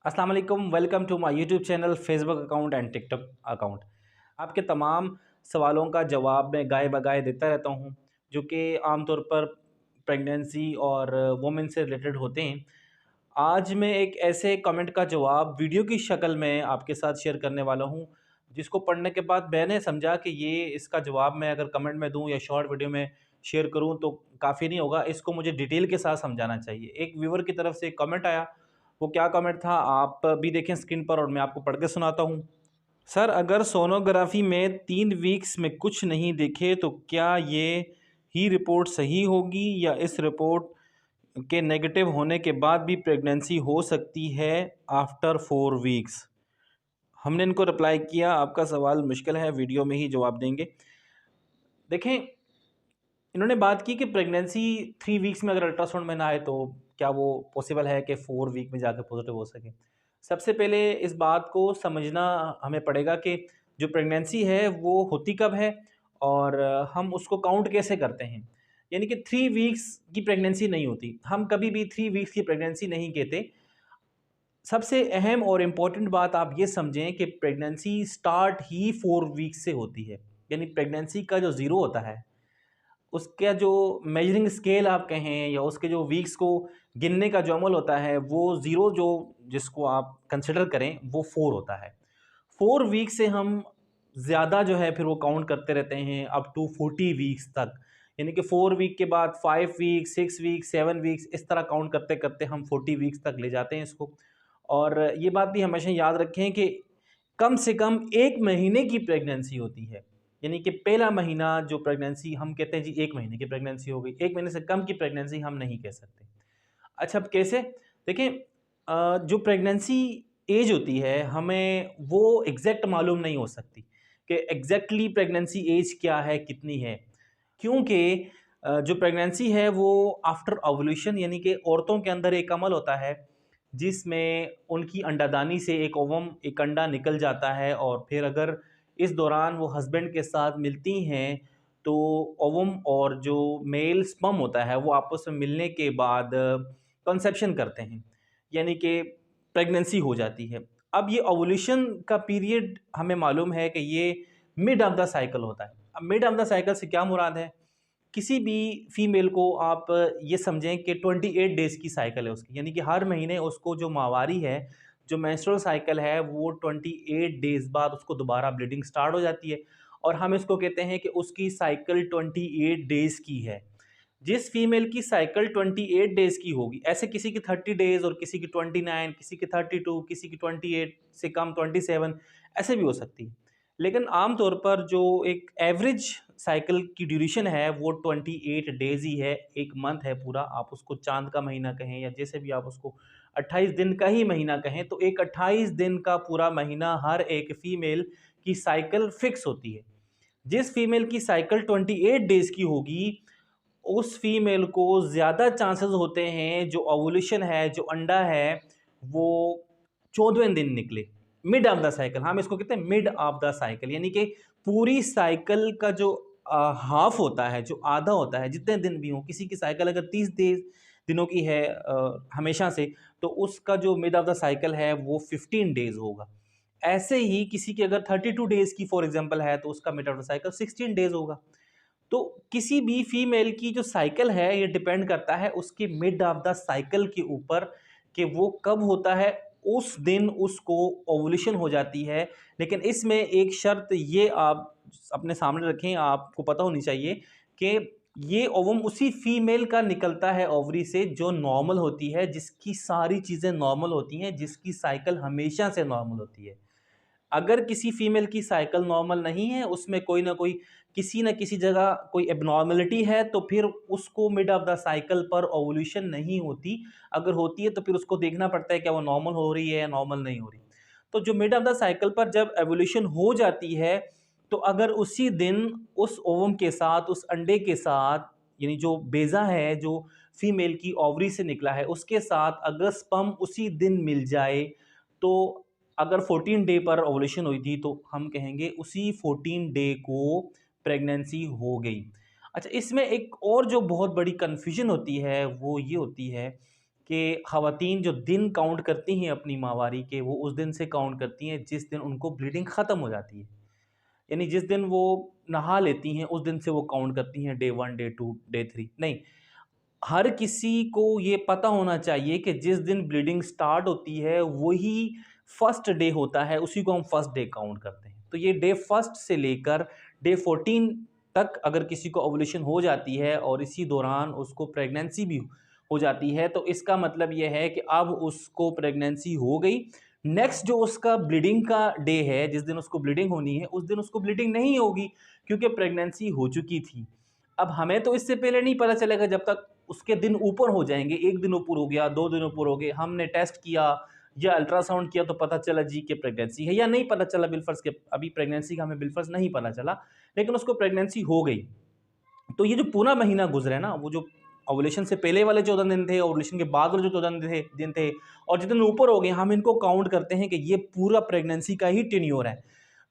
अस्सलाम वालेकुम, welcome to my YouTube channel, Facebook account and TikTok account. आपके तमाम सवालों का जवाब मैं गाए बगाए देता रहता हूं, जो कि आमतौर पर प्रेगनेंसी और वुमेन से रिलेटेड होते हैं। आज मैं एक ऐसे कमेंट का जवाब वीडियो की शक्ल में आपके साथ शेयर करने वाला हूं, जिसको पढ़ने के बाद मैंने समझा कि ये इसका जवाब मैं अगर कमेंट में दूं या शॉर्ट वीडियो में शेयर करूं तो काफ़ी नहीं होगा। इसको मुझे डिटेल के साथ समझाना चाहिए। एक व्यूवर की तरफ से एक कमेंट आया। वो क्या कमेंट था आप भी देखें स्क्रीन पर और मैं आपको पढ़ के सुनाता हूँ। सर, अगर सोनोग्राफी में 3 वीक्स में कुछ नहीं दिखे तो क्या ये ही रिपोर्ट सही होगी या इस रिपोर्ट के नेगेटिव होने के बाद भी प्रेगनेंसी हो सकती है आफ्टर 4 वीक्स? हमने इनको रिप्लाई किया, आपका सवाल मुश्किल है, वीडियो में ही जवाब देंगे। देखें, इन्होंने बात की कि प्रेगनेंसी 3 वीक्स में अगर अल्ट्रासाउंड में ना आए तो क्या वो पॉसिबल है कि 4 वीक में जाकर पॉजिटिव हो सके। सबसे पहले इस बात को समझना हमें पड़ेगा कि जो प्रेगनेंसी है वो होती कब है और हम उसको काउंट कैसे करते हैं। यानी कि 3 वीक्स की प्रेगनेंसी नहीं होती, हम कभी भी 3 वीक्स की प्रेगनेंसी नहीं कहते। सबसे अहम और इम्पॉर्टेंट बात आप ये समझें कि प्रेगनेंसी स्टार्ट ही 4 वीक्स से होती है। यानी प्रेगनेंसी का जो ज़ीरो होता है, उसका जो मेजरिंग स्केल आप कहें या उसके जो वीक्स को गिनने का जो अमल होता है, वो ज़ीरो जो जिसको आप कंसिडर करें वो 4 होता है। 4 वीक से हम ज़्यादा जो है फिर वो काउंट करते रहते हैं अप टू 40 वीक्स तक। यानी कि 4 वीक के बाद 5 वीक, 6 वीक, 7 वीक्स, इस तरह काउंट करते करते हम 40 वीक्स तक ले जाते हैं इसको। और ये बात भी हमेशा याद रखें कि कम से कम 1 महीने की प्रेगनेंसी होती है। यानी कि पहला महीना जो प्रेगनेंसी हम कहते हैं जी 1 महीने की प्रेगनेंसी हो गई, 1 महीने से कम की प्रेगनेंसी हम नहीं कह सकते। अच्छा, अब कैसे? देखें, जो प्रेगनेंसी एज होती है हमें वो एग्जैक्ट मालूम नहीं हो सकती कि एग्जैक्टली प्रेगनेंसी एज क्या है, कितनी है। क्योंकि जो प्रेगनेंसी है वो आफ्टर ओवुलेशन, यानी कि औरतों के अंदर एक अमल होता है जिसमें उनकी अंडादानी से एक ओवम, एक अंडा निकल जाता है और फिर अगर इस दौरान वो हस्बैंड के साथ मिलती हैं तो ओवम और जो मेल स्पर्म होता है वो आपस में मिलने के बाद कंसेप्शन करते हैं, यानी कि प्रेगनेंसी हो जाती है। अब ये ओवुलेशन का पीरियड हमें मालूम है कि ये मिड ऑफ द साइकिल होता है। अब मिड ऑफ द साइकिल से क्या मुराद है? किसी भी फीमेल को आप ये समझें कि 28 डेज़ की साइकिल है उसकी, यानी कि हर महीने उसको जो माहवारी है, जो मेंस्ट्रुअल साइकिल है, वो 28 डेज़ बाद उसको दोबारा ब्लीडिंग स्टार्ट हो जाती है और हम इसको कहते हैं कि उसकी साइकिल 28 डेज़ की है। जिस फीमेल की साइकिल 28 डेज़ की होगी, ऐसे किसी की 30 डेज़ और किसी की 29, किसी की 32, किसी की 28 से कम 27, ऐसे भी हो सकती है। लेकिन आम तौर पर जो एक एवरेज साइकिल की ड्यूरेशन है वो 28 डेज़ ही है, 1 मंथ है पूरा। आप उसको चाँद का महीना कहें या जैसे भी आप उसको 28 दिन का ही महीना कहें, तो एक 28 दिन का पूरा महीना हर एक फीमेल की साइकिल फिक्स होती है। जिस फीमेल की साइकिल 28 डेज़ की होगी, उस फीमेल को ज़्यादा चांसेस होते हैं जो ओवुलेशन है, जो अंडा है, वो 14वें दिन निकले, मिड ऑफ द साइकिल। हम इसको कहते हैं मिड ऑफ द साइकिल, यानी कि पूरी साइकिल का जो हाफ होता है, जो आधा होता है, जितने दिन भी हों, किसी की साइकिल अगर 30 दिनों की है हमेशा से, तो उसका जो मिड ऑफ द साइकिल है वो 15 डेज़ होगा। ऐसे ही किसी की अगर 32 डेज़ की फॉर एग्जांपल है तो उसका mid of the cycle 16 days होगा। तो किसी भी फीमेल की जो साइकिल है ये डिपेंड करता है उसके मिड ऑफ द साइकिल के ऊपर कि वो कब होता है, उस दिन उसको ओवुलेशन हो जाती है। लेकिन इसमें एक शर्त ये आप अपने सामने रखें, आपको पता होनी चाहिए कि ये ओवम उसी फीमेल का निकलता है ओवरी से जो नॉर्मल होती है, जिसकी सारी चीज़ें नॉर्मल होती हैं, जिसकी साइकिल हमेशा से नॉर्मल होती है। अगर किसी फीमेल की साइकिल नॉर्मल नहीं है, उसमें कोई ना कोई किसी न किसी जगह कोई एब्नॉर्मलिटी है, तो फिर उसको मिड ऑफ द साइकिल पर ओवुलेशन नहीं होती। अगर होती है तो फिर उसको देखना पड़ता है क्या वो नॉर्मल हो रही है या नॉर्मल नहीं हो रही। तो जो मिड ऑफ द साइकिल पर जब एवोल्यूशन हो जाती है, तो अगर उसी दिन उस ओवम के साथ, उस अंडे के साथ, यानी जो बेज़ा है, जो फीमेल की ओवरी से निकला है, उसके साथ अगर स्पर्म उसी दिन मिल जाए, तो अगर 14 डे पर ओवुलेशन हुई थी तो हम कहेंगे उसी 14 डे को प्रेगनेंसी हो गई। अच्छा, इसमें एक और जो बहुत बड़ी कन्फ्यूजन होती है वो ये होती है कि ख़वातीन जो दिन काउंट करती हैं अपनी माहवारी के, वो उस दिन से काउंट करती हैं जिस दिन उनको ब्लीडिंग ख़त्म हो जाती है। यानी जिस दिन वो नहा लेती हैं उस दिन से वो काउंट करती हैं, डे 1, डे 2, डे 3 नहीं। हर किसी को ये पता होना चाहिए कि जिस दिन ब्लीडिंग स्टार्ट होती है वही फर्स्ट डे होता है, उसी को हम फर्स्ट डे काउंट करते हैं। तो ये डे फर्स्ट से लेकर डे 14 तक अगर किसी को ओवुलेशन हो जाती है और इसी दौरान उसको प्रेगनेंसी भी हो जाती है, तो इसका मतलब ये है कि अब उसको प्रेगनेंसी हो गई। नेक्स्ट जो उसका ब्लीडिंग का डे है, जिस दिन उसको ब्लीडिंग होनी है, उस दिन उसको ब्लीडिंग नहीं होगी क्योंकि प्रेगनेंसी हो चुकी थी। अब हमें तो इससे पहले नहीं पता चलेगा जब तक उसके दिन ऊपर हो जाएँगे, 1 दिन ऊपर हो गया, 2 दिन ऊपर हो गए, हमने टेस्ट किया या अल्ट्रासाउंड किया तो पता चला जी कि प्रेगनेंसी है, या नहीं पता चला बिलफ़र्ज़ के अभी प्रेगनेंसी का हमें बिलफ़र्ज़ नहीं पता चला, लेकिन उसको प्रेगनेंसी हो गई। तो ये जो पूरा महीना गुज़रा है ना, वो जो ओवुलेशन से पहले वाले 14 दिन थे, ओवुलेशन के बाद वाले जो 14 दिन थे और जितने ऊपर हो गए, हम इनको काउंट करते हैं कि ये पूरा प्रेगनेंसी का ही टेन्योर है।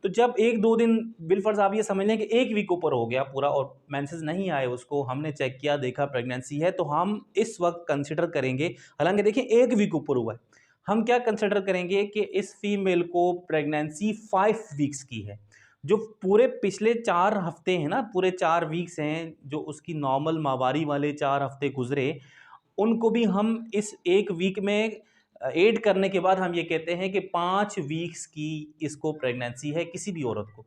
तो जब 1-2 दिन बिलफ़र्ज़ आप ये समझ लें कि 1 वीक ऊपर हो गया पूरा और मेंसेस नहीं आए उसको, हमने चेक किया, देखा प्रेगनेंसी है, तो हम इस वक़्त कंसिडर करेंगे, हालाँकि देखिए 1 वीक ऊपर हुआ है, हम क्या कंसिडर करेंगे कि इस फीमेल को प्रेगनेंसी 5 वीक्स की है। जो पूरे पिछले 4 हफ़्ते हैं ना, पूरे 4 वीक्स हैं, जो उसकी नॉर्मल माहवारी वाले 4 हफ़्ते गुज़रे, उनको भी हम इस 1 वीक में ऐड करने के बाद हम ये कहते हैं कि 5 वीक्स की इसको प्रेगनेंसी है किसी भी औरत को।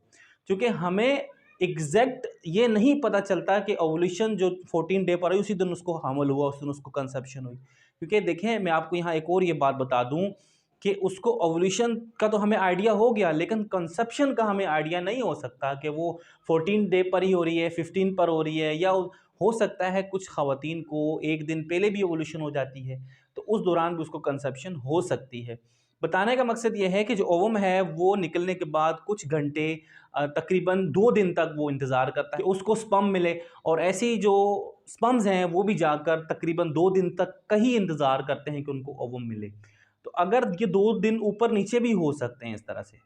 क्योंकि हमें एग्ज़ैक्ट ये नहीं पता चलता कि ओवुलेशन जो 14 डे पर आई उसी दिन उसको हमल हुआ, उस दिन उसको कंसेप्शन हुई। क्योंकि देखें मैं आपको यहाँ एक और ये बात बता दूँ कि उसको ओवुलेशन का तो हमें आइडिया हो गया, लेकिन कंसेप्शन का हमें आइडिया नहीं हो सकता कि वो 14 डे पर ही हो रही है, 15 पर हो रही है, या हो सकता है कुछ ख़वातीन को 1 दिन पहले भी ओवुलेशन हो जाती है, तो उस दौरान भी उसको कंसेप्शन हो सकती है। बताने का मकसद ये है कि जो ओवम है वो निकलने के बाद कुछ घंटे तकरीबन 2 दिन तक वो इंतज़ार करता है कि उसको स्पर्म मिले, और ऐसे ही जो स्पर्म्स हैं वो भी जाकर तकरीबन 2 दिन तक का ही इंतज़ार करते हैं कि उनको ओवम मिले। तो अगर ये 2 दिन ऊपर-नीचे भी हो सकते हैं इस तरह से,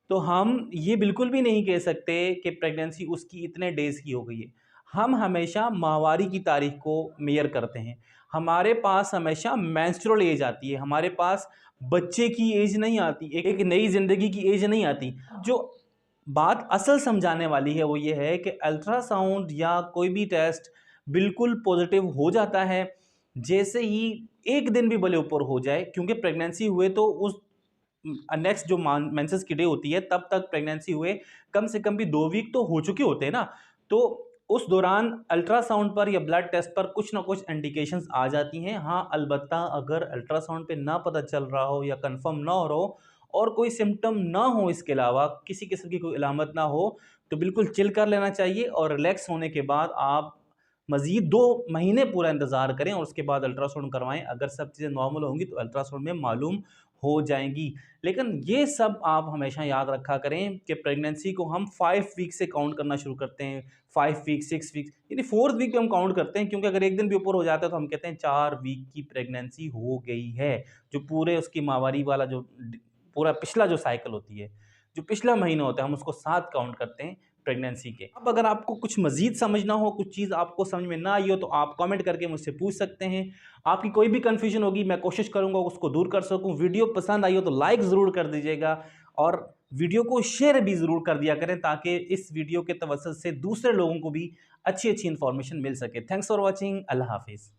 तो हम ये बिल्कुल भी नहीं कह सकते कि प्रेगनेंसी उसकी इतने डेज़ की हो गई है। हम हमेशा माहवारी की तारीख को मेज़र करते हैं। हमारे पास हमेशा मेंस्ट्रुअल एज आती है, हमारे पास बच्चे की एज नहीं आती, एक नई ज़िंदगी की एज नहीं आती। जो बात असल समझाने वाली है वो ये है कि अल्ट्रासाउंड या कोई भी टेस्ट बिल्कुल पॉजिटिव हो जाता है जैसे ही 1 दिन भी भले ऊपर हो जाए, क्योंकि प्रेगनेंसी हुए तो उस नेक्स्ट जो मेंसेस की डे होती है तब तक प्रेगनेंसी हुए कम से कम भी 2 वीक तो हो चुके होते हैं ना। तो उस दौरान अल्ट्रासाउंड पर या ब्लड टेस्ट पर कुछ ना कुछ इंडिकेशंस आ जाती हैं। हाँ, अलबत्ता अगर अल्ट्रासाउंड पे ना पता चल रहा हो या कंफर्म ना हो रहा हो और कोई सिम्पटम ना हो, इसके अलावा किसी किस्म की कोई अलामत ना हो, तो बिल्कुल चिल कर लेना चाहिए और रिलैक्स होने के बाद आप मज़ीद 2 महीने पूरा इंतज़ार करें और उसके बाद अल्ट्रासाउंड करवाएँ। अगर सब चीज़ें नॉर्मल होंगी तो अल्ट्रासाउंड में मालूम हो जाएँगी। लेकिन ये सब आप हमेशा याद रखा करें कि प्रेगनेंसी को हम 5 वीक से काउंट करना शुरू करते हैं। 5 वीक, 6 वीक, यानी 4th वीक पे हम काउंट करते हैं, क्योंकि अगर 1 दिन भी ऊपर हो जाता है तो हम कहते हैं 4 वीक की प्रेगनेंसी हो गई है। जो पूरे उसकी माहवारी वाला जो पूरा पिछला जो साइकिल होती है, जो पिछला महीना होता है, हम उसको 7 काउंट करते हैं प्रेगनेंसी के। अब अगर आपको कुछ मज़ीद समझना हो, कुछ चीज़ आपको समझ में ना आई हो, तो आप कमेंट करके मुझसे पूछ सकते हैं। आपकी कोई भी कन्फ्यूजन होगी, मैं कोशिश करूँगा उसको दूर कर सकूँ। वीडियो पसंद आई हो तो लाइक ज़रूर कर दीजिएगा और वीडियो को शेयर भी ज़रूर कर दिया करें, ताकि इस वीडियो के तवज्जुह से दूसरे लोगों को भी अच्छी-अच्छी इन्फॉर्मेशन मिल सके। Thanks for watching. अल्लाह हाफ़िज़।